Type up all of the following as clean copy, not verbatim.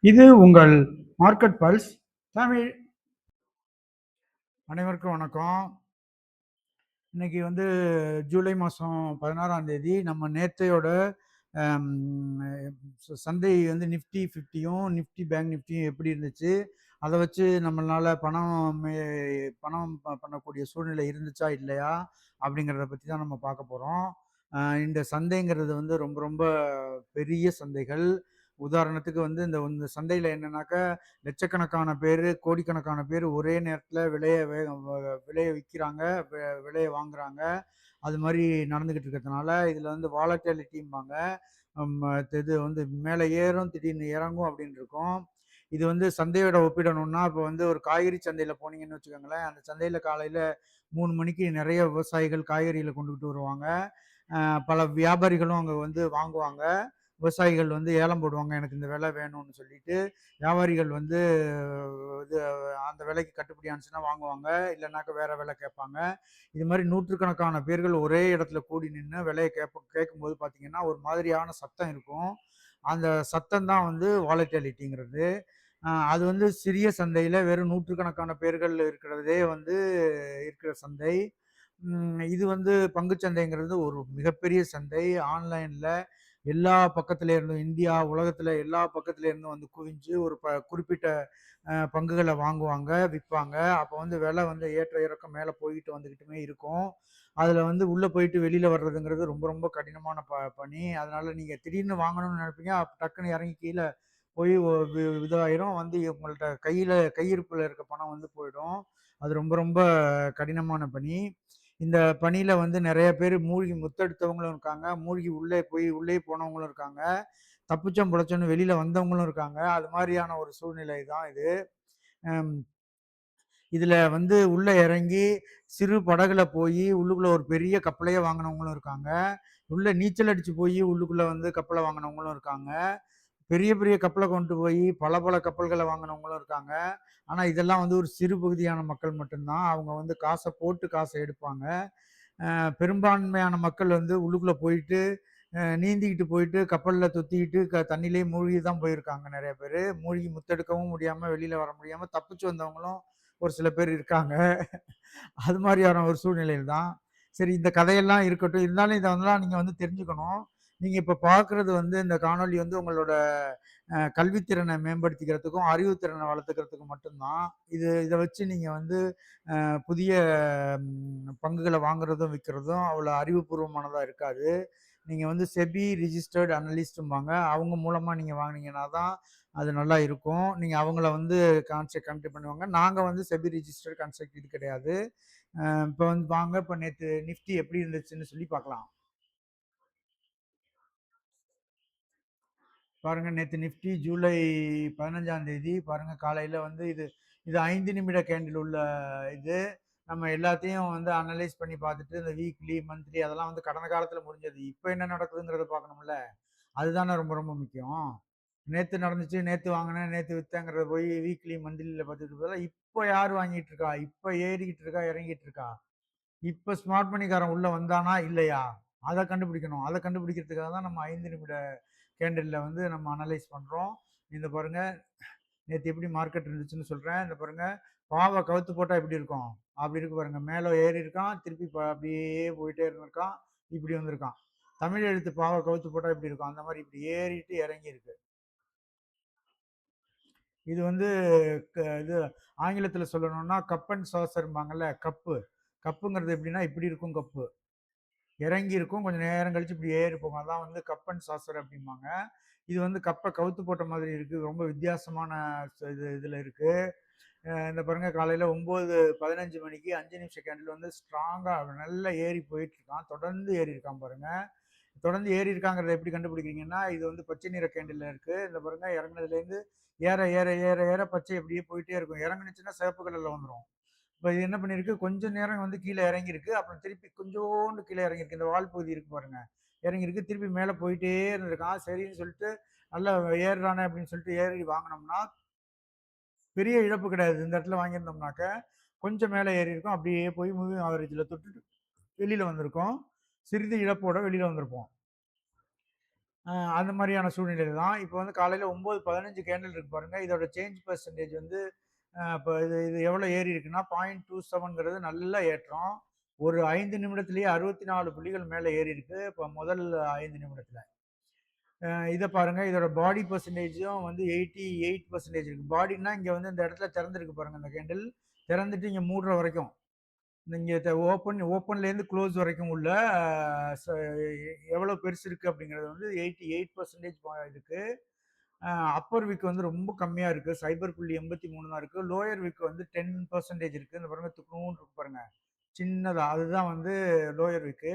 இது உங்கள் market pulse Tamil. அனைவருக்கும் வணக்கம். இன்னைக்கு வந்து ஜூலை மாதம் 16ஆம் தேதி. நம்ம நேத்தையோட சந்தை வந்து நிஃப்டி 50யும் நிஃப்டி பேங்க் நிஃப்டியும் எப்படி இருந்துச்சு, அதை வச்சு நம்மளால பணம் பண்ணக்கூடிய சூழ்நிலை இருந்துச்சா இல்லையா அப்படிங்கிறத பற்றி தான் நம்ம பார்க்க போகிறோம். இந்த சந்தைங்கிறது வந்து ரொம்ப ரொம்ப பெரிய சந்தைகள். உதாரணத்துக்கு வந்து இந்த சந்தையில் என்னன்னாக்கா லட்சக்கணக்கான பேர், கோடிக்கணக்கான பேர் ஒரே நேரத்தில் விலையை விற்கிறாங்க, விலையை வாங்குறாங்க. அது மாதிரி நடந்துக்கிட்டு இருக்கிறதுனால இதில் வந்து வாலட்டிலிட்டிம்பாங்க. இது வந்து மேலே ஏறும் திடீர்னு இறங்கும் அப்படின்னு இருக்கும். இது வந்து சந்தையோட ஒப்பிடணும்னா, இப்போ வந்து ஒரு காய்கறி சந்தையில் போனீங்கன்னு வச்சுக்கோங்களேன். அந்த சந்தையில் காலையில் 3 மணிக்கு நிறைய விவசாயிகள் காய்கறிகளை கொண்டுகிட்டு வருவாங்க. பல வியாபாரிகளும் அங்கே வந்து வாங்குவாங்க. விவசாயிகள் வந்து ஏலம் போடுவாங்க, எனக்கு இந்த விலை வேணும்னு சொல்லிட்டு. வியாபாரிகள் வந்து இது அந்த விலைக்கு கட்டுப்படி ஆனிச்சுன்னா வாங்குவாங்க, இல்லைனாக்கா வேற விலை கேட்பாங்க. இது மாதிரி நூற்றுக்கணக்கான பேர்கள் ஒரே இடத்துல கூடி நின்று விலையை கேட்கும்போது பார்த்தீங்கன்னா ஒரு மாதிரியான சத்தம் இருக்கும். அந்த சத்தம் தான் வந்து வாலட்டிலிட்டிங்கிறது. அது வந்து சிறிய சந்தையில் வெறும் நூற்றுக்கணக்கான பேர்கள் இருக்கிறதே வந்து இருக்கிற சந்தை. இது வந்து பங்குச்சந்தைங்கிறது ஒரு மிகப்பெரிய சந்தை. ஆன்லைனில் எல்லா பக்கத்துல இருந்தும், இந்தியா உலகத்தில் எல்லா பக்கத்துல இருந்தும் வந்து குவிஞ்சு ஒரு குறிப்பிட்ட பங்குகளை வாங்குவாங்க, விற்பாங்க. அப்போ வந்து விலை வந்து ஏற்ற இறக்கம் மேலே போயிட்டு வந்துக்கிட்டுமே இருக்கும். அதில் வந்து உள்ளே போயிட்டு வெளியில் வர்றதுங்கிறது ரொம்ப ரொம்ப கடினமான பணி. அதனால் நீங்கள் திடீர்னு வாங்கணும்னு நினைப்பீங்க, டக்குன்னு இறங்கி கீழே போய் இதாயிரும். வந்து உங்கள்கிட்ட கையிருப்பில் இருக்க பணம் வந்து போயிடும். அது ரொம்ப ரொம்ப கடினமான பணி. இந்த பணியில வந்து நிறைய பேர் மூழ்கி முத்தெடுத்தவங்களும் இருக்காங்க, மூழ்கி உள்ளே போனவங்களும் இருக்காங்க, தப்பிச்சோம் பிழைச்சோன்னு வெளியில வந்தவங்களும் இருக்காங்க. அது மாதிரியான ஒரு சூழ்நிலை தான் இது. இதுல வந்து உள்ள இறங்கி சிறு படகுல போய் உள்ளுக்குள்ள ஒரு பெரிய கப்பலையே வாங்கினவங்களும் இருக்காங்க. உள்ள நீச்சல் அடிச்சு போய் உள்ளுக்குள்ள வந்து கப்பலை வாங்கினவங்களும் இருக்காங்க. பெரிய பெரிய கப்பலை கொண்டு போய் பல பல கப்பல்களை வாங்கினவங்களும் இருக்காங்க. ஆனா இதெல்லாம் வந்து ஒரு சிறு பகுதியான மக்கள் மட்டும்தான். அவங்க வந்து காசை எடுப்பாங்க. பெரும்பான்மையான மக்கள் வந்து உள்ளுக்குள்ள போயிட்டு நீந்திக்கிட்டு போயிட்டு கப்பலில் தொத்திக்கிட்டு தண்ணியிலே மூழ்கி தான் போயிருக்காங்க. நிறைய பேர் மூழ்கி முத்தெடுக்கவும் முடியாமல் வெளியில் வர முடியாமல் தப்பிச்சு வந்தவங்களும் ஒரு சில பேர் இருக்காங்க. அது மாதிரியான ஒரு சூழ்நிலையில் தான். சரி, இந்த கதையெல்லாம் இருக்கட்டும். இருந்தாலும் இதெல்லாம் நீங்கள் வந்து தெரிஞ்சுக்கணும். நீங்கள் இப்போ பார்க்குறது வந்து இந்த காணொலி வந்து உங்களோட கல்வித்திறனை மேம்படுத்திக்கிறதுக்கும் அறிவுத்திறனை வளர்த்துக்கிறதுக்கும் மட்டும்தான். இதை வச்சு நீங்கள் வந்து புதிய பங்குகளை வாங்குறதும் விற்கிறதும் அவ்வளோ அறிவுபூர்வமானதாக இருக்காது. நீங்கள் வந்து செபி ரிஜிஸ்டர்டு அனலிஸ்ட்டும்பாங்க, அவங்க மூலமாக நீங்கள் வாங்கினீங்கன்னா தான் அது நல்லா இருக்கும். நீங்கள் அவங்கள வந்து கனெக்ட் பண்ணுவாங்க. நாங்கள் வந்து செபி ரிஜிஸ்டர்டு கன்சல்ட் இது கிடையாது. இப்போ வந்து வாங்க, இப்போ நேற்று நிஃப்டி எப்படி இருந்துச்சுன்னு சொல்லி பார்க்கலாம். பாருங்க, நேற்று நிஃப்டி ஜூலை 15ஆம் தேதி பாருங்க, காலையில் வந்து இது இது 5 நிமிட கேண்டில் உள்ள இது. நம்ம எல்லாத்தையும் வந்து அனலைஸ் பண்ணி பார்த்துட்டு இந்த வீக்லி மந்த்லி அதெல்லாம் வந்து கடந்த காலத்தில் முடிஞ்சது. இப்போ என்ன நடக்குதுங்கிறத பார்க்கணும்ல. அதுதானே ரொம்ப ரொம்ப முக்கியம். நேற்று நடந்துச்சு, நேற்று வாங்கினேன், நேற்று விற்றேங்கிறத போய் வீக்லி மந்த்லியில் பார்த்துட்டு போல. இப்போ யார் வாங்கிட்டு இருக்கா, இப்போ ஏறிக்கிட்டு இருக்கா இறங்கிட்டு இருக்கா, இப்போ ஸ்மார்ட் மணிக்காரன் உள்ள வந்தானா இல்லையா, அதை கண்டுபிடிக்கணும். அதை கண்டுபிடிக்கிறதுக்காக தான் நம்ம 5 நிமிட கேண்டிலில் வந்து நம்ம அனலைஸ் பண்ணுறோம். இந்த பாருங்க, நேற்று எப்படி மார்க்கெட் இருந்துச்சுன்னு சொல்கிறேன். இந்த பாருங்க, பாவை கவுத்து போட்டால் எப்படி இருக்கும், அப்படி இருக்கு பாருங்க. மேலே ஏறி இருக்கான், திருப்பி அப்படியே போயிட்டே இருந்திருக்கான், இப்படி வந்திருக்கான். தமிழ் எழுத்து பாவை கவுத்து போட்டால் எப்படி இருக்கும், அந்த மாதிரி இப்படி ஏறிட்டு இறங்கி இருக்கு. இது வந்து இது ஆங்கிலத்தில் சொல்லணும்னா கப் அண்ட் சாசர்பாங்கல்ல. கப்புங்கிறது எப்படின்னா இப்படி இருக்கும். கப்பு இறங்கி இருக்கும், கொஞ்சம் நேரம் கழிச்சு இப்படி ஏறி போகும். அதான் வந்து கப் அண்ட் சாசர் அப்படிம்பாங்க. இது வந்து கப்பை கவுத்து போட்ட மாதிரி இருக்குது. ரொம்ப வித்தியாசமான இதில் இருக்குது. இந்த பாருங்க, காலையில் 9:15 மணிக்கு 5 நிமிஷ கேண்டில் வந்து ஸ்ட்ராங்காக நல்லா ஏறி போயிட்டு இருக்கான். தொடர்ந்து ஏறி இருக்கான் பாருங்க. தொடர்ந்து ஏறி இருக்காங்கிறத எப்படி கண்டுபிடிக்கிறீங்கன்னா, இது வந்து பச்சை நிற கேண்டில் இருக்கு. இந்த பாருங்க, இறங்குனதுலேருந்து ஏற ஏற ஏற ஏற பச்சை அப்படியே போயிட்டே இருக்கும். இறங்குனுச்சுன்னா சிவப்பு கலர்ல வந்துடும். இப்போ இது என்ன பண்ணிருக்கு, கொஞ்சம் நேரம் வந்து கீழே இறங்கியிருக்கு, அப்புறம் திருப்பி கொஞ்சோண்டு கீழே இறங்கியிருக்கு. இந்த வால் பகுதி இருக்கு பாருங்க, இறங்கியிருக்கு, திருப்பி மேலே போயிட்டே இருந்திருக்கான். சரின்னு சொல்லிட்டு நல்லா ஏறுறானே அப்படின்னு சொல்லிட்டு ஏறி வாங்கினோம்னா பெரிய இழப்பு கிடையாது. இந்த இடத்துல வாங்கியிருந்தோம்னாக்க கொஞ்சம் மேலே ஏறி இருக்கும், அப்படியே போய் மூவிங் ஆவரேஜில் தொட்டுட்டு வெளியில் வந்திருக்கோம். சிறிது இழப்போட வெளியில் வந்திருப்போம். அந்த மாரியான சூழ்நிலையில தான். இப்ப வந்து காலையில 9:15 கேண்டில் இருக்கு பாருங்க. இதோட சேஞ்ச் பெர்சன்டேஜ் வந்து இப்ப இது இது எவ்வளோ ஏறி இருக்குன்னா, 0.27ங்கிறது நல்ல ஏற்றம். ஒரு 5 நிமிடத்திலேயே 64 புள்ளிகள் மேல ஏறியிருக்கு. இப்ப முதல் 5 நிமிடத்துல. இத பாருங்க. இதோட பாடி பெர்சன்டேஜும் வந்து 88% இருக்கு. பாடின்னா இங்க வந்து இந்த இடத்துல திறந்திருக்கு பாருங்க இந்த கேண்டில். திறந்துட்டு இங்க மூடுற வரைக்கும். நீங்க ஓப்பன்லேருந்து க்ளோஸ் வரைக்கும் உள்ள அ ச எவ்வளோ பெருசு இருக்கு அப்படிங்கிறது வந்து 88% இருக்கு. அ அப்பர் விக் வந்து ரொம்ப கம்மியா இருக்கு. 0.83 தான் இருக்கு. லோயர் விக் வந்து 10% இருக்கு. இந்த பாருங்க துக்குனூண்டு இருக்கு பாருங்க. சின்னதா. அதுதான் வந்து லோயர் விக்கு.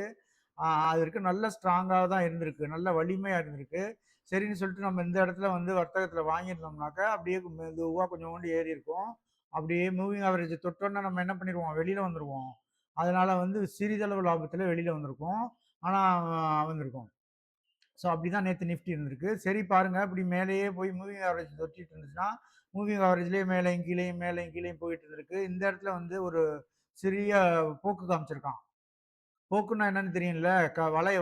அது வரைக்கும் நல்ல ஸ்ட்ராங்கா தான் இருந்திருக்கு. நல்ல வலிமையா இருந்திருக்கு. சரின்னு சொல்லிட்டு நம்ம இந்த இடத்துல வந்து வர்த்தகத்துல வாங்கியிருந்தோம்னாக்கா, அப்படியே மெதுவா கொஞ்சோண்டு ஏறியிருக்கும். அப்படியே மூவிங் ஆவரேஜ் தொட்டோனே நம்ம என்ன பண்ணிருவோம், வெளியில வந்துருவோம். அதனால வந்து சிறிதளவு லாபத்துல வெளியில வந்திருக்கோம். ஆனா வந்திருக்கோம். ஸோ அப்படிதான் நேத்து நிஃப்டி இருந்திருக்கு. சரி பாருங்க, இப்படி மேலேயே போய் மூவிங் ஆவரேஜ் தொட்டுட்டு இருந்துச்சுன்னா, மூவிங் ஆவரேஜ்லயே மேலேயும் கீழேயும், மேலேயும் கீழேயும் போயிட்டு இருந்திருக்கு. இந்த இடத்துல வந்து ஒரு சிறிய போக்கு காமிச்சிருக்கான். போக்குன்னா என்னன்னு தெரியும்ல?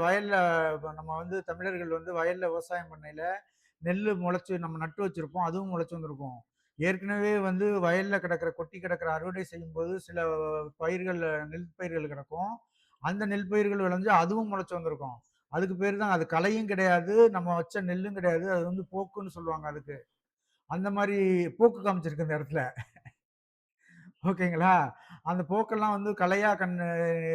வயல்ல இப்ப நம்ம வந்து தமிழர்கள் வந்து வயல்ல விவசாயம் பண்ணையில, நெல்லு முளைச்சு நம்ம நட்டு வச்சிருப்போம். அதுவும் முளைச்சு வந்திருக்கும். ஏற்கனவே வந்து வயல்ல கிடக்கிற கொட்டி கிடக்கிற அறுவடை செய்யும்போது சில பயிர்கள் நெல் பயிர்கள் கிடக்கும். அந்த நெல் பயிர்கள் விளைஞ்சு அதுவும் முளைச்சு வந்திருக்கும். அதுக்கு பேரு தான் அது களையும் கிடையாது. நம்ம வச்ச நெல்லும் கிடையாது. அது வந்து போக்குன்னு சொல்லுவாங்க அதுக்கு. அந்த மாரி போக்கு காமிச்சிருக்கு இந்த இடத்துல. ஓகேங்களா? அந்த போக்கெல்லாம் வந்து களையா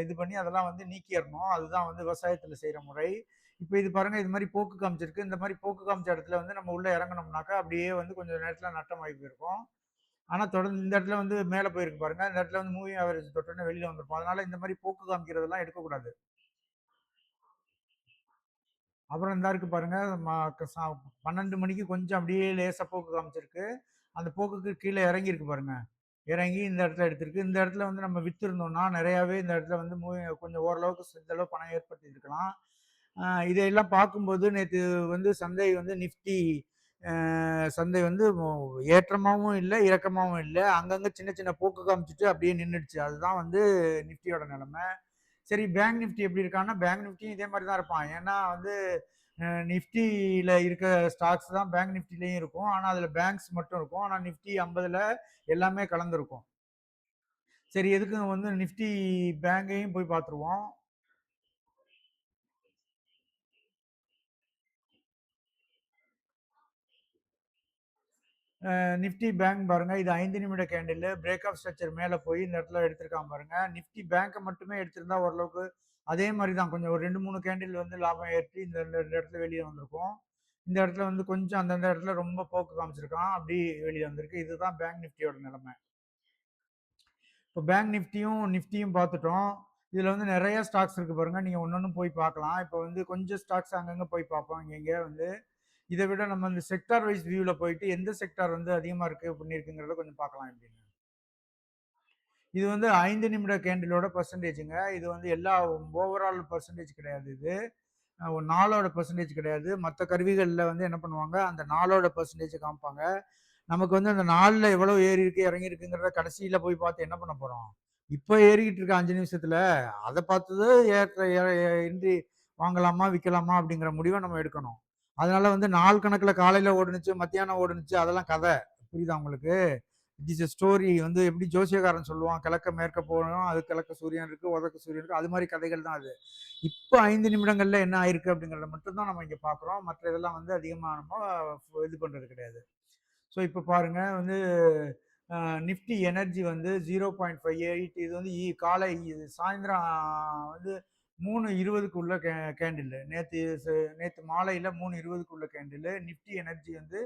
இது பண்ணி அதெல்லாம் வந்து நீக்கிறணும். அதுதான் வந்து விவசாயத்துல செய்ற முறை. இப்ப இது பாருங்க, இது மாரி போக்கு காமிச்சிருக்கு. இந்த மாரி போக்கு காமிச்ச இடத்துல வந்து நம்ம உள்ள இறங்குனோம்னாக்கா, அப்படியே வந்து கொஞ்சம் நேரத்துல நட்டமாகி போயிருக்கும். ஆனா தொடர்ந்து இந்த இடத்துல வந்து மேல போயிருக்கு பாருங்க. இந்த இடத்துல வந்து மூவிங் ஆவரேஜ் தொட்டோனே வெளியில வந்திருக்கும். அதனால இந்த மாரி போக்கு காமிக்கிறதெல்லாம் எடுக்கக்கூடாது. அப்புறம் இந்தா இருக்கு பாருங்க. ம க ச 12 மணிக்கு கொஞ்சம் அப்படியே லேசா போக்கு காமிச்சிருக்கு. அந்த போக்குக்கு கீழ இறங்கியிருக்கு பாருங்க. இறங்கி இந்த இடத்துல எடுத்திருக்கு. இந்த இடத்துல வந்து நம்ம வித்திருந்தோம்னா, நெறையாவே இந்த இடத்துல வந்து கொஞ்சம் ஓரளவுக்கு சிறிதளவு பணம் ஏற்படுத்தியிருக்கலாம். இதையெல்லாம் பார்க்கும்போது நேத்து வந்து சந்தை வந்து நிஃப்டி அ சந்தை வந்து ஏற்றமாவும் இல்ல, இறக்கமாவும் இல்ல. அங்கங்க சின்ன சின்ன போக்கு காமிச்சுட்டு அப்படியே நின்னுடுச்சு. அதுதான் வந்து நிஃப்டியோட நிலைமை. சரி, பேங்க் நிஃப்டி எப்படி இருக்கான்னா, பேங்க் நிஃப்டியும் இதே மாரி தான் இருப்பான். ஏன்னா வந்து நிஃப்டியில இருக்க ஸ்டாக்ஸ் தான் பேங்க் நிஃப்டிலயும் இருக்கும். ஆனா அதுல பேங்க்ஸ் மட்டும் இருக்கும். ஆனா நிஃப்டி 50ல எல்லாமே கலந்திருக்கும். சரி, எதுக்கு வந்து நிஃப்டி பேங்கையும் போய் பார்த்துருவோம். நிஃப்டி பேங்க் பாருங்க. இது 5 நிமிட கேண்டிலு. பிரேக் ஆஃப் ஸ்ட்ரக்சர் மேல போய் இந்த இடத்துல எடுத்திருக்கான் பாருங்க. நிஃப்டி பேங்க்க மட்டுமே எடுத்திருந்தா ஓரளவுக்கு அதே மாரி தான். கொஞ்சம் ஒரு 2, 3 கேண்டில் வந்து லாபம் ஏற்றி இந்த இந்த இந்த இடத்துல வெளிய வந்திருக்கும். இந்த இடத்துல வந்து கொஞ்சம் அந்தந்த இடத்துல ரொம்ப போக்கு காமிச்சிருக்கான். அப்படி வெளிய வந்திருக்கு. இதுதான் பேங்க் நிஃப்டியோட நிலைமை. இப்போ பேங்க் நிஃப்டியும் பார்த்துட்டோம். இதுல வந்து நெறைய ஸ்டாக்ஸ் இருக்கு பாருங்க. நீங்க ஒண்ணொண்ணும் போய் பார்க்கலாம். இப்போ வந்து கொஞ்சம் ஸ்டாக்ஸ் அங்கங்க போய் பார்ப்போம். இங்கங்க வந்து இத விட நம்ம இந்த செக்டார் வைஸ் வியூல போயிட்டு எந்த செக்டார் வந்து அதிகமா இருக்கு பண்ணியிருக்குங்கிறத கொஞ்சம் பார்க்கலாம் எப்படின்னு. இது வந்து 5 நிமிட கேண்டிலோட பெர்சன்டேஜ்ங்க. இது வந்து எல்லா ஓவரால் பெர்சன்டேஜ் கிடையாது இது. ஒரு நாளோட பெர்சன்டேஜ் கிடையாது. மத்த கருவிகள்ல வந்து என்ன பண்ணுவாங்க, அந்த நாளோட பெர்சன்டேஜ காமிப்பாங்க. நமக்கு வந்து அந்த நாள்ல எவ்வளவு ஏறி இருக்கு, இறங்கி இருக்குங்கிறத கடைசியில போய் பார்த்து என்ன பண்ண போறோம்? இப்ப ஏறிக்கிட்டு இருக்க 5 நிமிஷத்துல, அத பார்த்து ஏற்ற எ எ இன்றி வாங்கலாமா, விக்கலாமா அப்படிங்கிற முடிவ நம்ம எடுக்கணும். அதனால வந்து நாள் கணக்குல காலையில ஓடுனுச்சு, மத்தியானம் ஓடுனுச்சு அதெல்லாம் கத. புரியுதா உங்களுக்கு? It is a story. வந்து எப்படி ஜோசியக்காரன் சொல்லுவான், கிழக்க மேற்க போகும், அது கிழக்க சூரியன் இருக்கு, உதக்க சூரியன் இருக்கு. அது மாரி கதைகள் தான் அது. இப்ப 5 நிமிடங்கள்ல என்ன ஆயிருக்கு அப்படிங்கிறத மட்டும் தான் நம்ம இங்க பார்க்குறோம். மற்ற இதெல்லாம் வந்து அதிகமா நம்ம இது பண்றது கிடையாது. ஸோ இப்ப பாருங்க வந்து நிஃப்டி எனர்ஜி வந்து 0.58. இது வந்து காலை சாயந்தரம் வந்து 3:20க்கு உள்ள கேண்டில். நேத்து மாலையில 3:20க்கு உள்ள கேண்டில். நிஃப்டி எனர்ஜி வந்து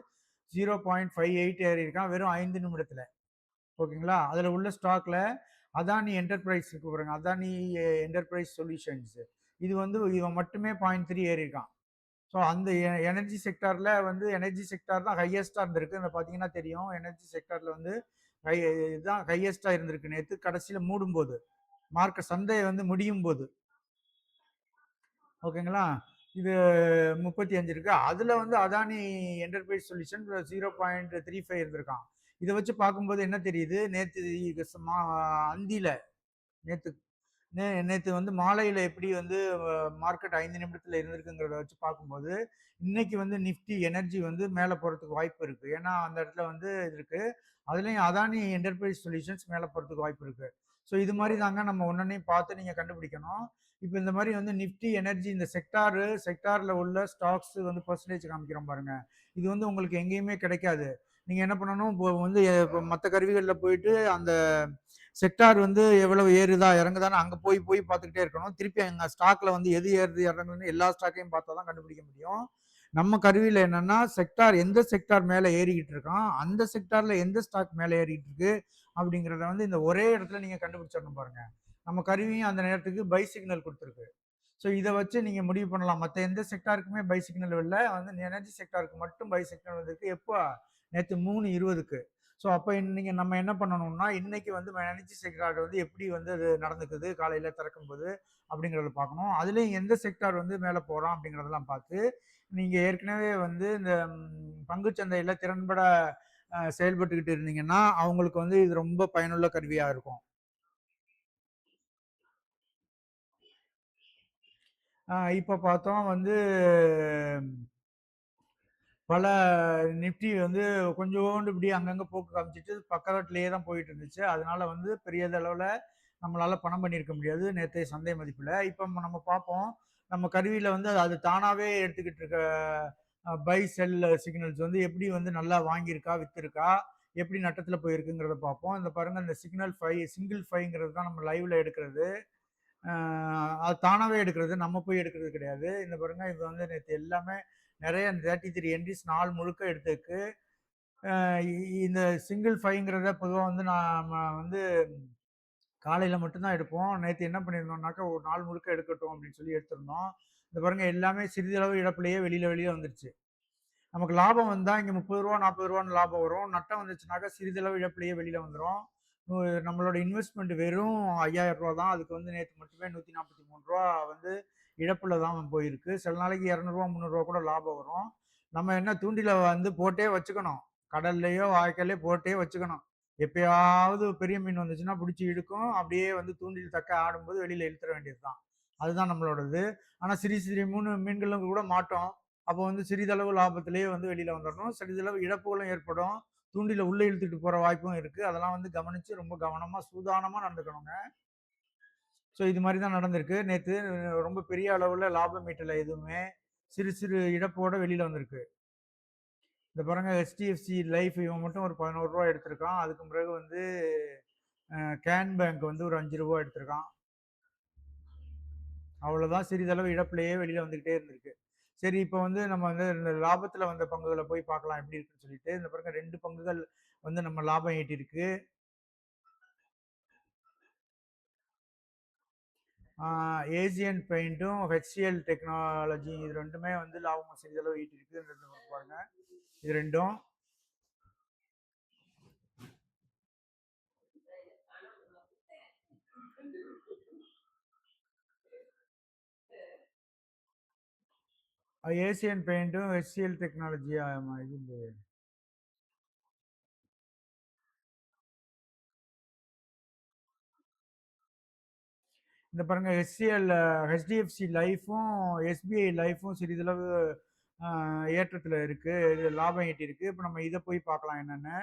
0.58 ஏறி இருக்கான் வெறும் 5 நிமிடத்துல. ஓகேங்களா? அதுல உள்ள ஸ்டாக்ல அதானி என்டர்பிரைஸ் இருக்கு பாருங்க. Adani enterprise solutions. இது வந்து இவன் மட்டுமே 0.3 ஏறி இருக்கான். ஸோ அந்த எனர்ஜி செக்டார்ல வந்து எனர்ஜி செக்டார் தான் ஹையஸ்டா இருந்திருக்கு. இந்த பார்த்தீங்கன்னா தெரியும். எனர்ஜி செக்டார்ல வந்து ஹை இதுதான் ஹையஸ்டா இருந்திருக்கு நேத்து. கடைசியில மூடும்போது. சந்தை வந்து முடியும் போது. ஓகேங்களா? இது 35 இருக்கு. அதுல வந்து அதானி என்டர்பிரைஸ் சொல்யூஷன் 0.35 இருந்திருக்கான். இத வச்சு பார்க்கும்போது என்ன தெரியுது? நேத்து அந்தியில நேத்து நேத்து வந்து மாலையில எப்படி வந்து மார்க்கெட் 5 நிமிடத்துல இருந்திருக்குங்கிறத வச்சு பார்க்கும்போது, இன்னைக்கு வந்து நிஃப்டி எனர்ஜி வந்து மேல போறதுக்கு வாய்ப்பு இருக்கு. ஏன்னா, அந்த இடத்துல வந்து இது இருக்கு. அதுலயும் அதானி என்டர்பிரைஸ் சொல்யூஷன்ஸ் மேல போறதுக்கு வாய்ப்பு இருக்கு. ஸோ இது மாரி தாங்க நம்ம ஒன்னொன்னையும் பார்த்து நீங்க கண்டுபிடிக்கணும். இப்ப இந்த மாரி வந்து நிஃப்டி எனர்ஜி இந்த செக்டார்ல உள்ள ஸ்டாக்ஸ் வந்து பெர்சன்டேஜ் காமிக்கிறோம் பாருங்க. இது வந்து உங்களுக்கு எங்கேயுமே கிடைக்காது. நீங்க என்ன பண்ணணும், இப்போ வந்து இப்ப மத்த கருவிகள்ல போயிட்டு அந்த செக்டார் வந்து எவ்வளவு ஏறுதா, இறங்குதான்னு அங்க போய் போய் பார்த்துக்கிட்டே இருக்கணும். திருப்பி அங்க ஸ்டாக்ல வந்து எது ஏறுது, இறங்குதுன்னு எல்லா ஸ்டாக்கையும் பார்த்தா தான் கண்டுபிடிக்க முடியும். நம்ம கருவியில என்னன்னா, எந்த செக்டார் மேல ஏறிக்கிட்டு இருக்கான், அந்த செக்டார்ல எந்த ஸ்டாக் மேல ஏறிட்டு இருக்கு அப்படிங்கிறத வந்து இந்த ஒரே இடத்துல நீங்க கண்டுபிடிச்சிடணும் பாருங்க. நம்ம கருவியும் அந்த நேரத்துக்கு பை சிக்னல் கொடுத்துருக்கு. ஸோ இத வச்சு நீங்க முடிவு பண்ணலாம். மத்த எந்த செக்டாருக்குமே பை சிக்னல் இல்ல. வந்து எனர்ஜி செக்டாருக்கு மட்டும் பை சிக்னல் வந்திருக்கு. எப்ப? நேத்து 3:20க்கு. ஸோ அப்ப நம்ம என்ன பண்ணணும்னா, இன்னைக்கு வந்து எனர்ஜி செக்டார் வந்து எப்படி வந்து அது நடந்துக்குது காலையில திறக்கும்போது அப்படிங்கிறத பார்க்கணும். அதுலயும் எந்த செக்டார் வந்து மேல போறான் அப்படிங்கிறதெல்லாம் பார்த்து, நீங்க ஏற்கனவே வந்து இந்த பங்குச்சந்தையில திறன்பட செயல்பட்டுக்கிட்டு இருந்தீங்கன்னா, அவங்களுக்கு வந்து இது ரொம்ப பயனுள்ள கருவியா இருக்கும். இப்ப பார்த்தோம் வந்து பல நிஃப்டி வந்து கொஞ்சோண்டு இப்படி அங்கங்க போக்கு காமிச்சுட்டு பக்கவாட்டிலேயே தான் போயிட்டு இருந்துச்சு. அதனால வந்து பெரியதளவுல நம்மளால பணம் பண்ணியிருக்க முடியாது நேத்தைய சந்தை மதிப்புல. இப்ப நம்ம பார்ப்போம். நம்ம கருவியில வந்து அது தானாவே எடுத்துக்கிட்டு இருக்க பை, செல் சிக்னல்ஸ் வந்து எப்படி வந்து நல்லா வாங்கியிருக்கா, வித்திருக்கா, எப்படி நட்டத்துல போயிருக்குங்கிறத பார்ப்போம். இந்த பாருங்க இந்த சிங்கிள் 5ங்கிறது தான் நம்ம லைவ்ல எடுக்கிறது. அ அது தானாவே எடுக்கிறது. நம்ம போய் எடுக்கிறது கிடையாது. இந்த பாருங்க இது வந்து நேத்து எல்லாமே நெறைய 33 என்ட்ரிஸ் நாள் முழுக்க எடுத்திருக்கு. அ இந்த சிங்கிள் 5ங்கிறத பொதுவா வந்து நாம வந்து காலையில மட்டும் தான் எடுப்போம். நேத்து என்ன பண்ணியிருந்தோம்னாக்கா, ஒரு நாள் முழுக்க எடுக்கட்டும் அப்படின்னு சொல்லி எடுத்திருந்தோம். இந்த பாருங்க எல்லாமே சிறிதளவு இழப்பிலேயே வெளியில வந்துருச்சு. நமக்கு லாபம் வந்தா இங்க ரூ. 30 ரூ. 40ன்னு லாபம் வரும். நட்டம் வந்துச்சுனாக்கா சிறிதளவு இழப்பிலேயே வெளியில வந்துரும். நம்மளோட இன்வெஸ்ட்மெண்ட் வெறும் ரூ. 5000 தான். அதுக்கு வந்து நேத்து மட்டுமே ரூ. 143 வந்து இழப்புல தான் போயிருக்கு. சில நாளைக்கு ரூ. 200 ரூ. 300 கூட லாபம் வரும். நம்ம என்ன தூண்டில வந்து போட்டே வச்சுக்கணும். கடல்லயோ, வாய்க்கால்லயோ போட்டே வச்சுக்கணும். எப்பயாவது பெரிய மீன் வந்துச்சுன்னா புடிச்சு இழுக்கும். அப்படியே வந்து தூண்டில் தக்க ஆடும்போது வெளியில இழுத்துற வேண்டியது தான். அதுதான் நம்மளோடது. ஆனா சிறிய மீன்களும் கூட மாட்டோம். அப்போ வந்து சிறிதளவு லாபத்திலேயே வந்து வெளியில வந்துரணும். சிறிதளவு இழப்புகளும் ஏற்படும். தூண்டில உள்ள இழுத்துட்டு போற வாய்ப்பும் இருக்கு. அதெல்லாம் வந்து கவனிச்சு ரொம்ப கவனமா, சூதானமா நடந்துக்கணுங்க. ஸோ இது மாரி தான் நடந்திருக்கு. நேத்து ரொம்ப பெரிய அளவுல லாபம் ஈட்டல எதுவுமே. சிறு சிறு இழப்போட வெளியில வந்திருக்கு. இந்த பாருங்க HDFC லைஃப் இவன் மட்டும் ஒரு ரூ. 11 எடுத்திருக்கான். அதுக்கு பிறகு வந்து கேன் பேங்க் வந்து ஒரு ரூ. 5 எடுத்திருக்கான். அவ்வளோதான், சிறிதளவு இழப்பிலேயே வெளியில வந்துகிட்டே இருந்திருக்கு. சரி, இப்ப வந்து நம்ம வந்து இந்த லாபத்துல வந்த பங்குகள போய் பார்க்கலாம் எப்படி இருக்குன்னு சொல்லிட்டு. இந்த பாருங்க 2 பங்குகள் வந்து நம்ம லாபம் ஈட்டியிருக்கு. ஆ ஏசியன் பெயிண்ட்டும், HCL டெக்னாலஜி இது 2மே வந்து லாபம் சிறிதளவு ஈட்டியிருக்கு. இந்த 2 பாருங்க. இது 2ம் ஏசியன் பெயிண்ட்டும், HCL டெக்னாலஜி ஆமா இது இந்த பாருங்க HDFC லைஃப்பும், SBI லைஃப்பும் சிறிதளவு ஆ ஏற்றத்துல இருக்கு. இது லாபம் ஈட்டியிருக்கு. இப்ப நம்ம இத போய் பார்க்கலாம் என்னன்னு.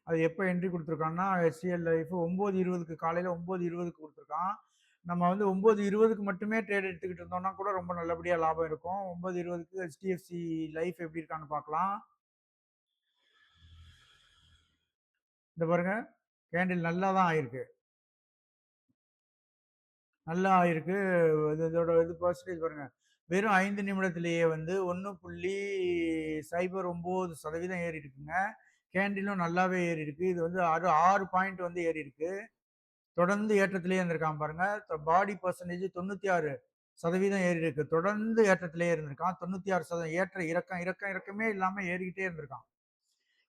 அது எப்ப என்ட்ரி குடுத்துருக்கான்னா, HCL லைஃப் 9:20க்கு காலையில 9:20க்கு குடுத்துருக்கான். நம்ம வந்து 9:20க்கு மட்டுமே ட்ரேட் எடுத்துக்கிட்டு இருந்தோம்னா கூட ரொம்ப நல்லபடியா லாபம் இருக்கும். 9:20க்கு HDFC லைஃப் எப்படி இருக்கான்னு பார்க்கலாம். இந்த பாருங்க, கேண்டில் நல்லா தான் ஆயிருக்கு. நல்லா ஆயிருக்கு. இதோட இது பெர்சன்டேஜ் பாருங்க. வெறும் 5 நிமிடத்திலேயே வந்து 1.09% ஏறி இருக்குங்க. கேண்டிலும் நல்லாவே ஏறி இருக்கு. இது வந்து 6 பாயிண்ட் வந்து ஏறி இருக்கு. தொடர்ந்து ஏற்றத்திலேயே இருந்திருக்கான் பாருங்க. பாடி பெர்சன்டேஜ் 96% ஏறி இருக்கு. தொடர்ந்து ஏற்றத்திலேயே இருந்திருக்கான். 96% ஏற்ற இறக்கம், இறக்கம், இறக்கமே இல்லாம ஏறிக்கிட்டே இருந்திருக்கான்.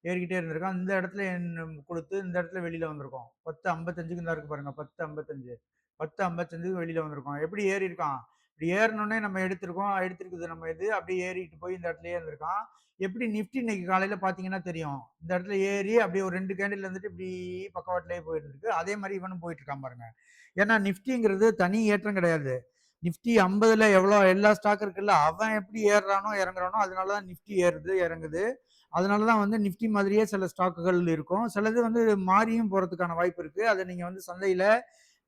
ஏறிக்கிட்டே இருந்திருக்கான். இந்த இடத்துல குடுத்து இந்த இடத்துல வெளியில வந்திருக்கோம். 10:55க்கு தான் இருக்கு பாருங்க. 10:55 10:55க்கு வெளியில வந்திருக்கோம். எப்படி ஏறி இருக்கான்? இப்படி ஏறினோடனே நம்ம எடுத்திருக்குது நம்ம இது அப்படியே ஏறிட்டு போய் இந்த இடத்துலயே இருந்திருக்கான். எப்படி நிஃப்டி இன்னைக்கு காலையில பார்த்தீங்கன்னா தெரியும். இந்த இடத்துல ஏறி அப்படியே ஒரு 2 கேண்டில் இருந்துட்டு இப்படி பக்கவாட்டிலேயே போயிட்டு அதே மாதிரி இவனும் போயிட்டு இருக்கான் பாருங்க. ஏன்னா நிஃப்டிங்கிறது தனி ஏற்றம் கிடையாது. நிஃப்டி 50ல எவ்வளோ எல்லா ஸ்டாக் இருக்குல்ல, அவன் எப்படி ஏறுறானோ இறங்குறானோ அதனால தான் நிஃப்டி ஏறுது இறங்குது. அதனால தான் வந்து நிஃப்டி மாதிரியே சில ஸ்டாக்குகள் இருக்கும். சிலது வந்து மாறியும் போறதுக்கான வாய்ப்பு இருக்கு. அத நீங்க வந்து சந்தையில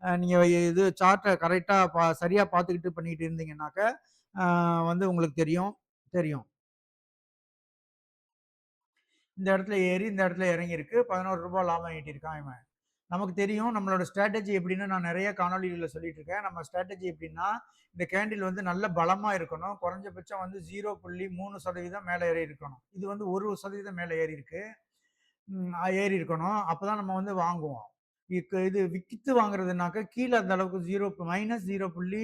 நீங்க இது சார்ட்ட கரெக்ட்டா சரியா பார்த்துக்கிட்டு பண்ணிட்டு இருந்தீங்கன்னாக்க, அ வந்து உங்களுக்கு தெரியும் தெரியும். இந்த இடத்துல ஏறி, இந்த இடத்துல இறங்கியிருக்கு. ரூ. 11 லாபம் ஈட்டியிருக்கான் இவன். நமக்கு தெரியும் நம்மளோட ஸ்ட்ராட்டஜி எப்படின்னு நான் நெறைய காணொளிகள்ல சொல்லிட்டு இருக்கேன். நம்ம ஸ்ட்ராட்டஜி எப்படின்னா, இந்த கேண்டில் வந்து நல்ல பலமா இருக்கணும். குறைஞ்சபட்சம் வந்து 0.3% மேல ஏறி இருக்கணும். இது வந்து 1% மேல ஏறியிருக்கு. ஏறி இருக்கணும். அப்பதான் நம்ம வந்து வாங்குவோம். இது விக்கித்து வாங்குறதுனாக்க கீழ அந்த அளவுக்கு 0-0.3%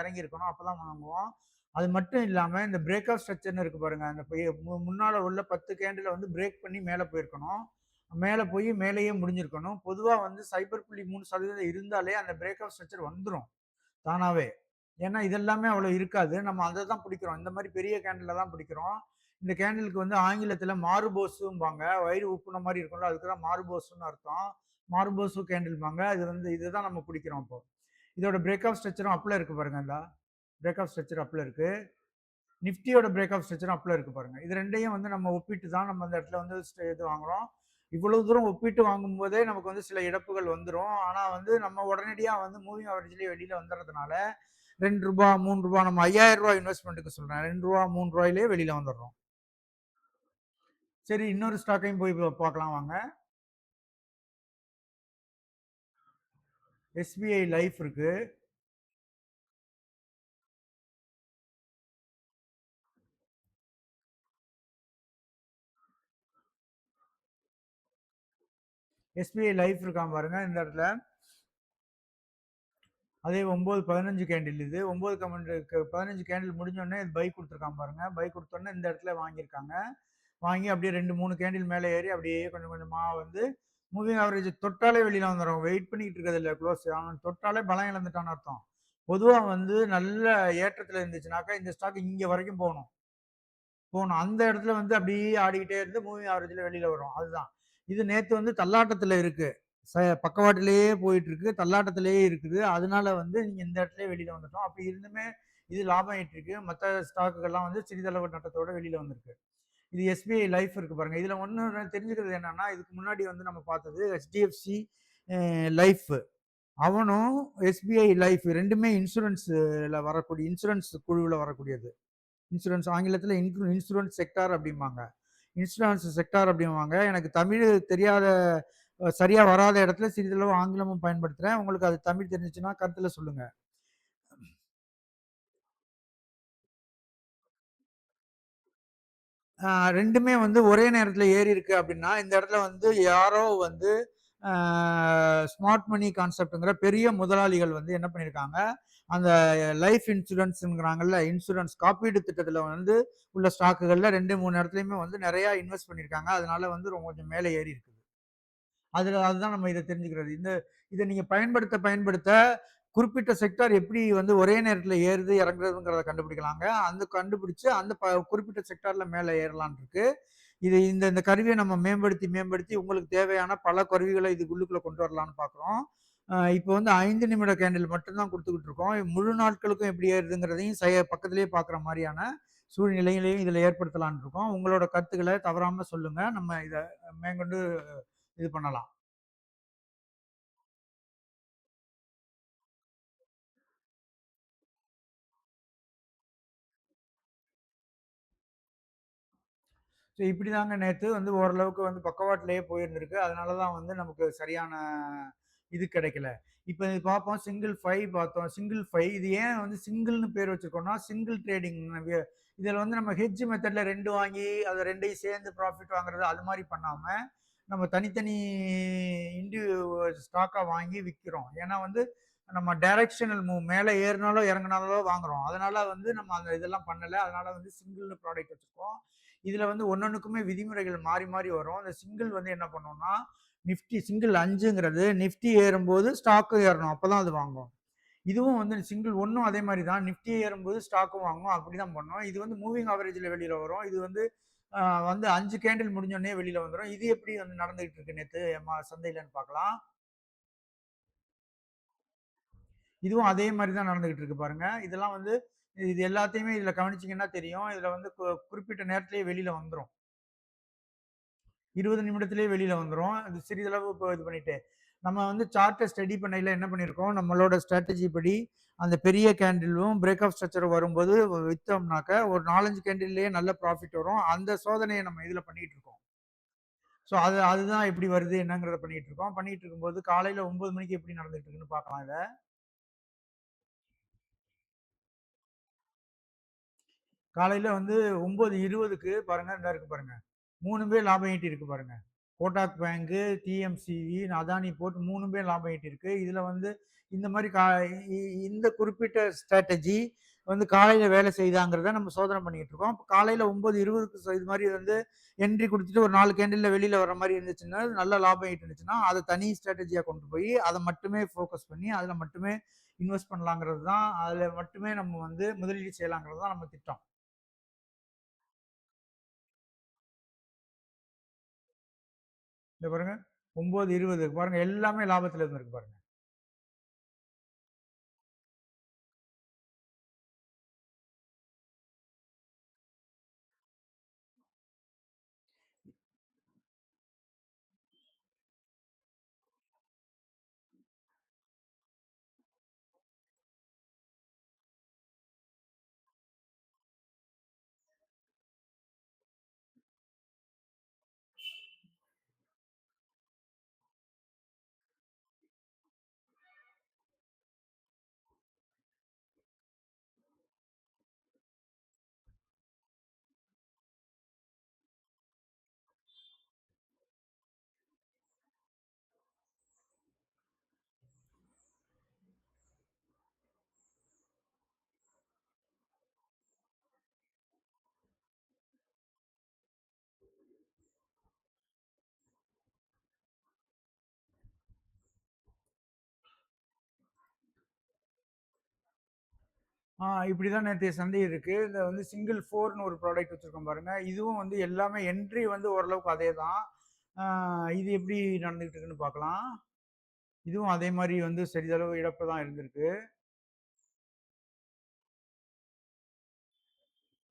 இறங்கி இருக்கணும். அப்பதான் வாங்குவோம். அது மட்டும் இல்லாம இந்த பிரேக் ஆஃப் ஸ்ட்ரக்சர்ன்னு இருக்கு பாருங்க. அந்த முன்னால உள்ள 10 கேண்டில வந்து பிரேக் பண்ணி மேல போயிருக்கணும். மேல போய் மேலேயே முடிஞ்சிருக்கணும். பொதுவா வந்து 0.3% இருந்தாலே அந்த பிரேக் ஆஃப் ஸ்ட்ரக்சர் வந்துரும். தானாவே. ஏன்னா, இது எல்லாமே அவ்வளோ இருக்காது. நம்ம அத தான் பிடிக்கிறோம். இந்த மாரி பெரிய கேண்டில்ல தான் பிடிக்கிறோம். இந்த கேண்டிலுக்கு வந்து ஆங்கிலத்தில மாறுபோஸும்பாங்க. வயிறு உப்புன மாரி இருக்கும்ல, அதுக்கு தான் மாறுபோஸ்ன்னு அர்த்தம். மாறுபோசு கேண்டில்பாங்க. இதுதான் நம்ம பிடிக்கிறோம் இப்போ. இதோட பிரேக் ஆஃப் ஸ்ட்ரக்சரும் அப்ல இருக்கு பாருங்க இந்தா. பிரேக் ஆஃப் ஸ்ட்ரக்சர் அப்ல இருக்கு. நிஃப்டியோட பிரேக் ஆஃப் ஸ்ட்ரக்சரும் அப்ல இருக்கு பாருங்க. இது 2யும் வந்து நம்ம ஒப்பிட்டு தான் நம்ம அந்த இடத்துல வந்து இது வாங்குறோம். இவ்வளவு தூரம் ஒப்பிட்டு வாங்கும்போதே நமக்கு வந்து சில இழப்புகள் வந்துரும். ஆனா வந்து நம்ம உடனடியா வந்து மூவிங் அவரேஜ்லயே வெளியில வந்துர்றதுனால ரூ. 2 ரூ. 3 நம்ம ரூ. 5000 இன்வெஸ்ட்மென்ட்க்கு சொல்றேன். ரூ. 2 ரூ. 3லயே வெளியில வந்துர்றோம். சரி இன்னொரு ஸ்டாக்கையும் போய் பார்க்கலாம் வாங்க. எஸ்பிஐ லைஃப் இருக்கு. எஸ்பிஐ லைஃப் இருக்கான் பாருங்க இந்த இடத்துல. அதே 9:15 கேண்டில் இது. 9:15 கேண்டில் முடிஞ்சோனே பை குடுத்துருக்கான் பாருங்க. பை குடுத்தோனே இந்த இடத்துல வாங்கியிருக்காங்க. வாங்கி அப்படியே 2, 3 கேண்டில் மேல ஏறி அப்படியே கொஞ்சம் கொஞ்சமா வந்து மூவிங் ஆவரேஜ் தொட்டாலே வெளியில வந்துரும். வெயிட் பண்ணிட்டு இருக்கிறது இல்ல குளோஸ். அவன் தொட்டாலே பலம் இழந்துட்டான்னு அர்த்தம். பொதுவா வந்து நல்ல ஏற்றத்துல இருந்துச்சுனாக்கா, இந்த ஸ்டாக் இங்க வரைக்கும் போணும். போணும். அந்த இடத்துல வந்து அப்படியே ஆடிக்கிட்டே இருந்து மூவிங் ஆவரேஜ்ல வெளியில வரும். அதுதான். இது நேத்து வந்து தள்ளாட்டத்துல இருக்கு. பக்கவாட்டிலேயே போயிட்டு இருக்கு. தள்ளாட்டத்திலேயே இருக்குது. அதனால வந்து நீங்க இந்த இடத்துலயே வெளியில வந்துட்டோம். அப்படி இருந்துமே இது லாபம் ஈட்டிருக்கு. மத்த ஸ்டாக்குகள்லாம் வந்து சிறிதளவு நட்டத்தோட வெளியில வந்திருக்கு. இது எஸ்பிஐ லைஃப் இருக்கு பாருங்க. இதுல ஒண்ணு தெரிஞ்சுக்கிறது என்னன்னா, இதுக்கு முன்னாடி வந்து நம்ம பார்த்தது HDFC லைஃப். அவனும் எஸ்பிஐ லைஃப் 2மே இன்சூரன்ஸ்ல வரக்கூடிய இன்சூரன்ஸ் குழுவுல வரக்கூடியது. இன்சூரன்ஸ் ஆங்கிலத்தில இன்சூரன்ஸ் செக்டார் அப்படிம்பாங்க. இன்சூரன்ஸ் செக்டார் அப்படிம்பாங்க. எனக்கு தமிழ் தெரியாத சரியா வராத இடத்துல சிறிதளவு ஆங்கிலமும் பயன்படுத்துறேன். உங்களுக்கு அது தமிழ் தெரிஞ்சுச்சுன்னா கருத்துல சொல்லுங்க. 2மே வந்து ஒரே நேரத்துல ஏறியிருக்கு அப்படின்னா, இந்த இடத்துல வந்து யாரோ வந்து ஆ ஸ்மார்ட் மனி கான்செப்ட்ங்கிற பெரிய முதலாளிகள் வந்து என்ன பண்ணியிருக்காங்க, அந்த லைஃப் இன்சூரன்ஸ்ங்கிறாங்கல்ல, இன்சூரன்ஸ் காப்பீடு திட்டத்துல வந்து உள்ள ஸ்டாக்குகள்ல 2, 3 இடத்துலயுமே வந்து நெறைய இன்வெஸ்ட் பண்ணியிருக்காங்க. அதனால வந்து கொஞ்சம் மேல ஏறி இருக்குது. அதுதான் நம்ம இத தெரிஞ்சுக்கிறது. இத நீங்க பயன்படுத்த குறிப்பிட்ட செக்டார் எப்படி வந்து ஒரே நேரத்துல ஏறுது, இறங்குறதுங்கிறத கண்டுபிடிக்கலாங்க. அந்த கண்டுபிடிச்சு அந்த குறிப்பிட்ட செக்டார்ல மேல ஏறலாம்ன்னு இருக்கு. இந்த இந்த கருவிய நம்ம மேம்படுத்தி உங்களுக்கு தேவையான பல கருவிகள இதுக்குள்ளுக்குள்ள கொண்டு வரலாம்ன்னு பார்க்குறோம். இப்ப வந்து 5 நிமிட கேண்டில் மட்டும் தான் குடுத்துக்கிட்டு இருக்கோம். முழு நாட்களுக்கும் எப்படி ஏறுதுங்கிறதையும் பக்கத்திலேயே பார்க்குற மாரியான சூழ்நிலைகளையும் இதுல ஏற்படுத்தலாம்ன்னு இருக்கோம். உங்களோட கருத்துக்கள தவறாம சொல்லுங்க. நம்ம இத மேற்கொண்டு இது பண்ணலாம். ஸோ இப்படிதாங்க நேத்து வந்து ஓரளவுக்கு வந்து பக்கவாட்டிலேயே போயிருந்திருக்கு. அதனால தான் வந்து நமக்கு சரியான இது கிடைக்கல. இப்ப இது பார்ப்போம். சிங்கிள் 5 பார்த்தோம். சிங்கிள் 5 இது ஏன் வந்து சிங்கிள்னு பேர் வச்சிருக்கோம்னா, சிங்கிள் ட்ரேடிங் இதில வந்து நம்ம ஹெட்ஜ் மெத்தட்ல 2 வாங்கி அத 2யும் சேர்ந்து ப்ராஃபிட் வாங்குறது அது மாரி பண்ணாம, நம்ம தனித்தனி இன்டி ஸ்டாக்கா வாங்கி விக்கிறோம். ஏன்னா வந்து நம்ம டைரக்ஷனல் மூவ் மேல ஏறினாலோ, இறங்குனாலோ வாங்குறோம். அதனால வந்து நம்ம அந்த இதெல்லாம் பண்ணல. அதனால வந்து சிங்கிள்னு ப்ராடக்ட் வச்சிருக்கோம். இதுல வந்து ஒன்னொன்னுக்குமே விதிமுறைகள் மாறி மாறி வரும். அந்த சிங்கிள் வந்து என்ன பண்ணும்னா, நிஃப்டி சிங்கிள் 5ங்கிறது நிஃப்டி ஏறும்போது ஸ்டாக்கும் ஏறணும். அப்பதான் அது வாங்கும். இதுவும் வந்து சிங்கிள் ஒன்னும் அதே மாரி தான். நிஃப்டி ஏறும்போது ஸ்டாக்கும் வாங்கும். அப்படிதான் பண்ணும். இது வந்து மூவிங் ஆவரேஜ்ல வெளியில வரும். இது வந்து வந்து 5 கேண்டில் முடிஞ்சோனே வெளியில வந்துரும். இது எப்படி வந்து நடந்துகிட்டு இருக்கு நேத்து சந்தையிலன்னு பார்க்கலாம். இதுவும் அதே மாரி தான் நடந்துகிட்டு இருக்கு பாருங்க. இதெல்லாம் வந்து இது எல்லாத்தையுமே இதுல கவனிச்சீங்கன்னா தெரியும். இதுல வந்து குறிப்பிட்ட நேரத்திலேயே வெளியில வந்துரும். 20 நிமிடத்திலேயே வெளியில வந்துரும். அது சிறிதளவு இது பண்ணிட்டு. நம்ம வந்து சார்ட்ட ஸ்டடி பண்ணையில என்ன பண்ணியிருக்கோம், நம்மளோட ஸ்ட்ராட்டஜி படி அந்த பெரிய கேண்டிலும் பிரேக் ஆஃப் ஸ்ட்ரக்சர் வரும்போது வித்தோம்னாக்க ஒரு 4, 5 கேண்டில்லயே நல்ல ப்ராஃபிட் வரும். அந்த சோதனைய நம்ம இதுல பண்ணிட்டு இருக்கோம். அதுதான் எப்படி வருது என்னங்கிறத பண்ணிட்டு இருக்கோம். பண்ணிட்டு இருக்கும்போது காலையில 9 மணிக்கு எப்படி நடந்துட்டு இருக்குன்னு பார்க்கலாம் இத. காலையில வந்து 9:20க்கு பாருங்க, இந்தா இருக்கு பாருங்க. 3மே லாபம் ஈட்டியிருக்கு பாருங்க. கோட்டாக் பேங்க், டிஎம்சிவி, அதானி போர்ட் 3மே லாபம் ஈட்டியிருக்கு. இதுல வந்து இந்த மாரி இந்த குறிப்பிட்ட ஸ்ட்ராட்டஜி வந்து காலையில வேலை செய்யுதாங்கிறத நம்ம சோதனை பண்ணிட்டு இருக்கோம். அப்ப காலையில 9:20க்கு இது மாரி வந்து என்ட்ரி குடுத்துட்டு ஒரு 4 கேண்டில்ல வெளியில வர மாரி இருந்துச்சுன்னா, நல்ல லாபம் ஈட்டுனுச்சுன்னா, அத தனி ஸ்ட்ராட்டஜியா கொண்டு போய் அத மட்டுமே ஃபோக்கஸ் பண்ணி, அதுல மட்டுமே இன்வெஸ்ட் பண்ணலாங்கிறது தான். அதுல மட்டுமே நம்ம வந்து முதலீடு செய்யலாங்கிறது தான் நம்ம திட்டம். இந்த பாருங்க 9:20 பாருங்க எல்லாமே லாபத்துல இருந்திருக்கு பாருங்க. இப்படிதான் நேற்றைய சந்தை இருக்கு. இதுல வந்து சிங்கிள் 4ன்னு ஒரு ப்ராடக்ட் வச்சிருக்கோம் பாருங்க. இதுவும் வந்து எல்லாமே என்ட்ரி வந்து ஓரளவுக்கு அதே தான். இது எப்படி நடந்துகிட்டு இருக்குன்னு பார்க்கலாம். இதுவும் அதே மாரி வந்து சிறிதளவு இழப்பு தான் இருந்திருக்கு.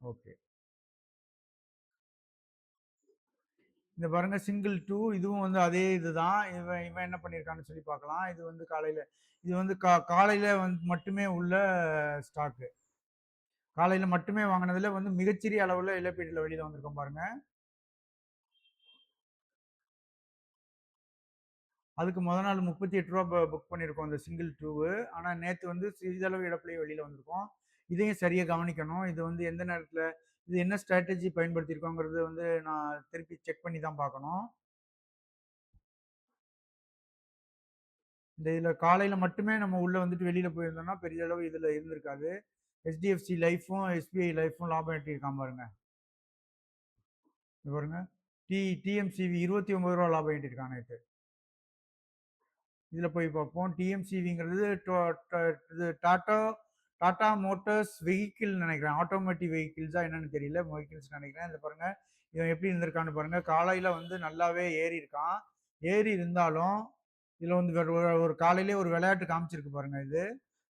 ஓகே. இந்த பாருங்க சிங்கிள் 2 இதுவும் வந்து அதே இதுதான். இவன் இவன் என்ன பண்ணியிருக்கான்னு சொல்லி பார்க்கலாம். இது வந்து காலையில இது வந்து காலையில வந்து மட்டுமே உள்ள ஸ்டாக்கு. காலையில மட்டுமே வாங்குனதுல வந்து மிகச்சிறிய அளவுல இழப்பீடுல வெளியில வந்திருக்கோம் பாருங்க. அதுக்கு நாள் ரூ. 38 புக் பண்ணியிருக்கோம் இந்த சிங்கிள் 2. ஆனா நேத்து வந்து சிறிதளவு இழப்பிலேயே வெளியில வந்திருக்கோம். இதையும் சரியா கவனிக்கணும். இது வந்து எந்த நேரத்துல இது என்ன ஸ்ட்ராட்டஜி பயன்படுத்தியிருக்கோங்கிறது வந்து நான் திருப்பி செக் பண்ணி தான் பார்க்கணும். இதுல காலையில மட்டுமே நம்ம உள்ள வந்துட்டு வெளியில போயிருந்தோம்னா பெரிய அளவு இதுல இருந்திருக்காது. HDFC லைஃப்பும், SBI லைஃப்பும் லாபம் ஈட்டியிருக்கான் பாருங்க. இங்க பாருங்க. டிஎம்சிவி ரூ. 29 லாபம் ஈட்டியிருக்கான் நேத்து. இதுல போய் பார்ப்போம். டிஎம்சிவிங்கிறது இது டாடா மோட்டார்ஸ் வெஹிக்கிள் நினைக்கிறேன். ஆட்டோமேட்டிவ் வெஹிக்கிள்ஸா என்னன்னு தெரியல. வெஹிக்கிள்ஸ் நினைக்கிறேன். இத பாருங்க. இவன் எப்படி இருந்திருக்கான்னு பாருங்க. காலையில வந்து நல்லாவே ஏறி இருக்கான். ஏறி இருந்தாலும், இதுல வந்து ஒரு காலையிலேயே ஒரு விளையாட்டு காமிச்சிருக்கு பாருங்க இது.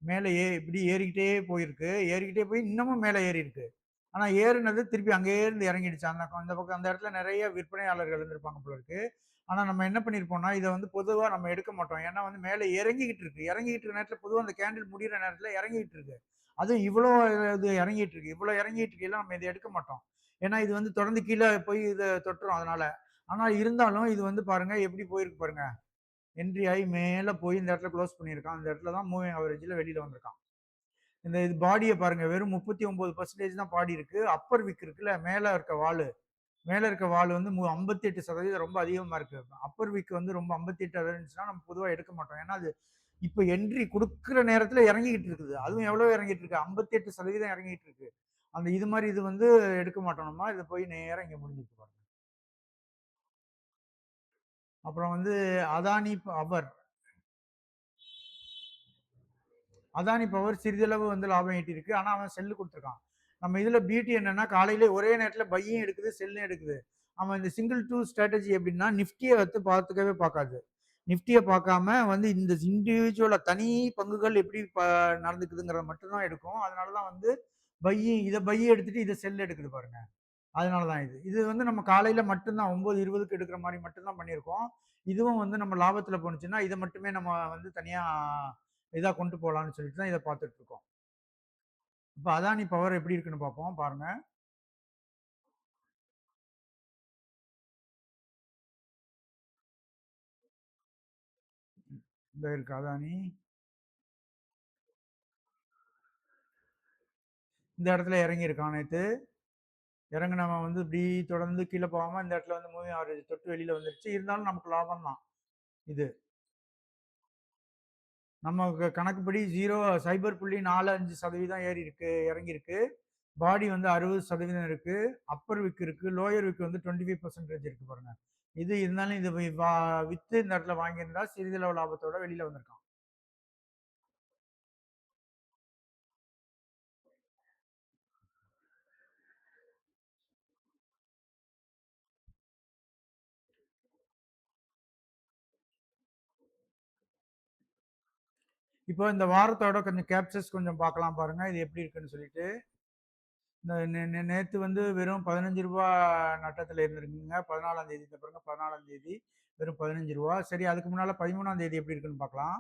மேல இப்படி ஏறிக்கிட்டே போயிருக்கு. ஏறிக்கிட்டே போய் இன்னமும் மேல ஏறி இருக்கு. ஆனா ஏறுனது திருப்பி அங்கேயே இருந்து இறங்கிடுச்சு. அந்த பக்கம் அந்த இடத்துல நெறைய விற்பனையாளர்கள் இருந்திருப்பாங்க போல இருக்கு. ஆனா நம்ம என்ன பண்ணியிருப்போம்னா, இத வந்து பொதுவா நம்ம எடுக்க மாட்டோம். ஏன்னா வந்து மேல இறங்கிக்கிட்டு இருக்கு. இறங்கிக்கிட்டு இருக்க நேரத்துல பொதுவா அந்த கேண்டில் முடியிற நேரத்துல இறங்கிட்டு இருக்கு. அதுவும் இவ்வளோ இது இறங்கிட்டு இருக்கு. இவ்வளோ இறங்கிட்டு இருக்கையில நம்ம இத எடுக்க மாட்டோம். ஏன்னா இது வந்து தொடர்ந்து கீழ போய் இத தொட்டுரும் அதனால. ஆனா இருந்தாலும் இது வந்து பாருங்க எப்படி போயிருக்கு பாருங்க. என்ட்ரி ஆயி மேல போய் இந்த இடத்துல குளோஸ் பண்ணியிருக்கான். அந்த இடத்துல தான் மூவிங் அவரேஜ்ல வெளியில வந்திருக்கான். இந்த இது பாடிய பாருங்க. வெறும் 39% தான் பாடி இருக்கு. அப்பர் விக் இருக்குல்ல, மேல இருக்க வாலு. மேல இருக்க வால் வந்து 58% ரொம்ப அதிகமா இருக்கு. அப்பர் விக் வந்து ரொம்ப 58 இருந்துச்சுன்னா நம்ம பொதுவா எடுக்க மாட்டோம். ஏன்னா அது இப்ப என்ட்ரி குடுக்குற நேரத்துல இறங்கிக்கிட்டு இருக்குது. அதுவும் எவ்வளவு இறங்கிட்டு இருக்கு? 58% இறங்கிட்டு இருக்கு. அந்த இது மாரி இது வந்து எடுக்க மாட்டோம் நம்ம. இது போய் நேரா இங்க முடிஞ்சிருக்கு பாருங்க. அப்புறம் வந்து அதானி பவர் அதானி பவர் சிறிதளவு வந்து லாபம் ஈட்டியிருக்கு. ஆனா அவன் செல்லு குடுத்துருக்கான். நம்ம இதுல பியூட்டி என்னன்னா, காலையில ஒரே நேரத்துல பையும் எடுக்குது, செல்லும் எடுக்குது. அவன் இந்த சிங்கிள் டூ ஸ்ட்ராட்டஜி எப்படின்னா, நிஃப்டிய வந்து பார்த்துக்கவே பார்க்காது. நிஃப்டிய பார்க்காம வந்து இந்த இண்டிவிஜுவலா தனி பங்குகள் எப்படி நடந்துக்குதுங்கிறத மட்டும் தான் எடுக்கும். அதனால தான் வந்து பை எடுத்துட்டு இத செல் எடுக்குது பாருங்க. அதனால தான் இது. இது வந்து நம்ம காலையில மட்டும் தான் 9:20க்கு எடுக்கிற மாரி மட்டும் தான் பண்ணியிருக்கோம். இதுவும் வந்து நம்ம லாபத்துல போணுச்சுன்னா, இத மட்டுமே நம்ம வந்து தனியா இதா கொண்டு போலான்னு சொல்லிட்டு தான் இத பார்த்துட்டு இருக்கோம். இப்ப அதானி பவர் எப்படி இருக்குன்னு பார்ப்போம் பாருங்க. இந்த இருக்கு அதானி. இந்த இடத்துல இறங்கியிருக்கான் நேத்து. இறங்குனவன் வந்து இப்படி தொடர்ந்து கீழ போகாம இந்த இடத்துல வந்து மூவிங் ஆவரேஜ் தொட்டு வெளியில வந்துருச்சு. இருந்தாலும் நமக்கு லாபம் தான் இது. நம்ம கணக்குப்படி 0.45% இறங்கியிருக்கு. பாடி வந்து 60% இருக்கு. அப்பர் விக் இருக்கு. லோயர் விக் வந்து 25% இருக்கு பாருங்க. இது இருந்தாலும் இது வித்து இந்த இடத்துல வாங்கியிருந்தா சிறிதளவு லாபத்தோட வெளியில வந்திருக்கான். இப்போ இந்த வாரத்தோட கொஞ்சம் கேப்சர்ஸ் கொஞ்சம் பார்க்கலாம் பாருங்க. இது எப்படி இருக்குன்னு சொல்லிட்டு. இந்த நேத்து வந்து வெறும் ரூ. 15 நட்டத்துல இருந்திருக்குங்க. 14ஆம் தேதி இந்த பாருங்க 14ஆம் தேதி வெறும் ரூ. 15. சரி அதுக்கு முன்னால 13ஆம் தேதி எப்படி இருக்குன்னு பார்க்கலாம்.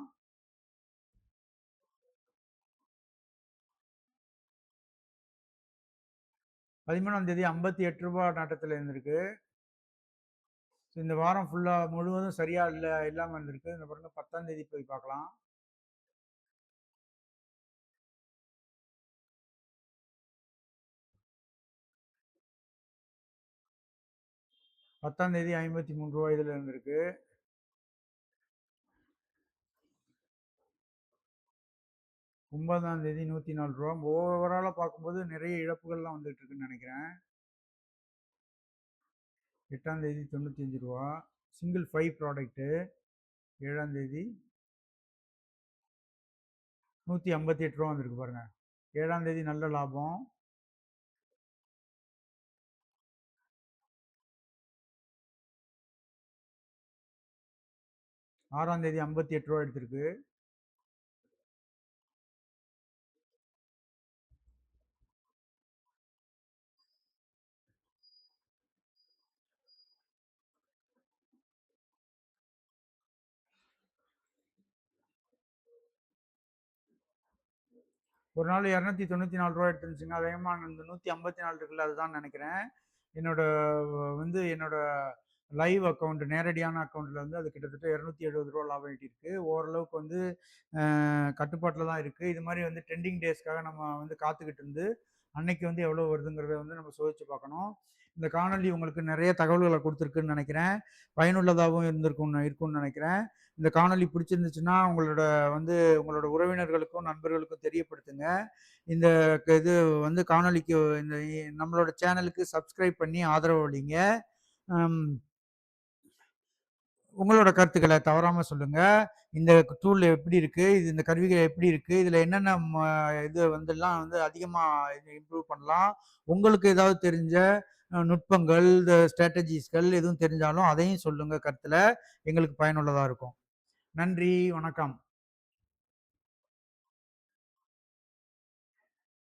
13ஆம் தேதி ரூ. 58 நட்டத்துல இருந்திருக்கு. இந்த வாரம் ஃபுல்லா முழுவதும் சரியா இல்லாம இருந்திருக்கு. இந்த பாருங்க 10ஆம் தேதி போய் பார்க்கலாம். 10ஆம் தேதி ரூ. 53 இதுல இருந்திருக்கு. 9ஆம் தேதி ரூ. 104. ஓவராலா பார்க்கும்போது நிறைய இழப்புகள்லாம் வந்துட்டு இருக்குன்னு நினைக்கிறேன். 8ஆம் தேதி ரூ. 95. சிங்கிள் 5 ப்ராடக்ட் 7ஆம் தேதி ரூ. 158 வந்திருக்கு பாருங்க. 7ஆம் தேதி நல்ல லாபம். 6ஆம் தேதி ரூ. 58 எடுத்திருக்கு. ஒரு நாள் ரூ. 294 எடுத்துருந்துச்சுங்க. வேகமா இந்த 154 இருக்குல்ல அதுதான் நினைக்கிறேன். என்னோட என்னோட லைவ் அக்கவுண்ட் நேரடியான அக்கவுண்ட்ல வந்து அது கிட்டத்தட்ட ரூ. 270 லாபம் ஈட்டியிருக்கு. ஓரளவுக்கு வந்து கட்டுப்பாட்டுல தான் இருக்கு. இது மாரி வந்து ட்ரெண்டிங் டேஸ்க்காக நம்ம வந்து காத்துக்கிட்டு இருந்து, அன்னைக்கு வந்து எவ்வளோ வருதுங்கிறத வந்து நம்ம சோதிச்சு பார்க்கணும். இந்த காணொளி உங்களுக்கு நிறைய தகவல்கள குடுத்துருக்குன்னு நினைக்கிறேன். பயனுள்ளதாகவும் இருக்கும்னு நினைக்கிறேன். இந்த காணொளி பிடிச்சிருந்துச்சுன்னா, உங்களோட உறவினர்களுக்கும், நண்பர்களுக்கும் தெரியப்படுத்துங்க. இந்த இது வந்து காணொளிக்கு இந்த நம்மளோட சேனலுக்கு சப்ஸ்கிரைப் பண்ணி ஆதரவு அளிங்க. அம் உங்களோட கருத்துக்கள தவறாம சொல்லுங்க. இந்த டூல் எப்படி இருக்கு? இந்த கருவிகள் எப்படி இருக்கு? இதுல என்னென்ன இது வந்துலாம் வந்து அதிகமா இம்ப்ரூவ் பண்ணலாம்? உங்களுக்கு ஏதாவது தெரிஞ்ச நுட்பங்கள், இந்த ஸ்ட்ராட்டஜிஸ்கள் எதுவும் தெரிஞ்சாலும் அதையும் சொல்லுங்க கருத்துல. எங்களுக்கு பயனுள்ளதா இருக்கும். நன்றி, வணக்கம்.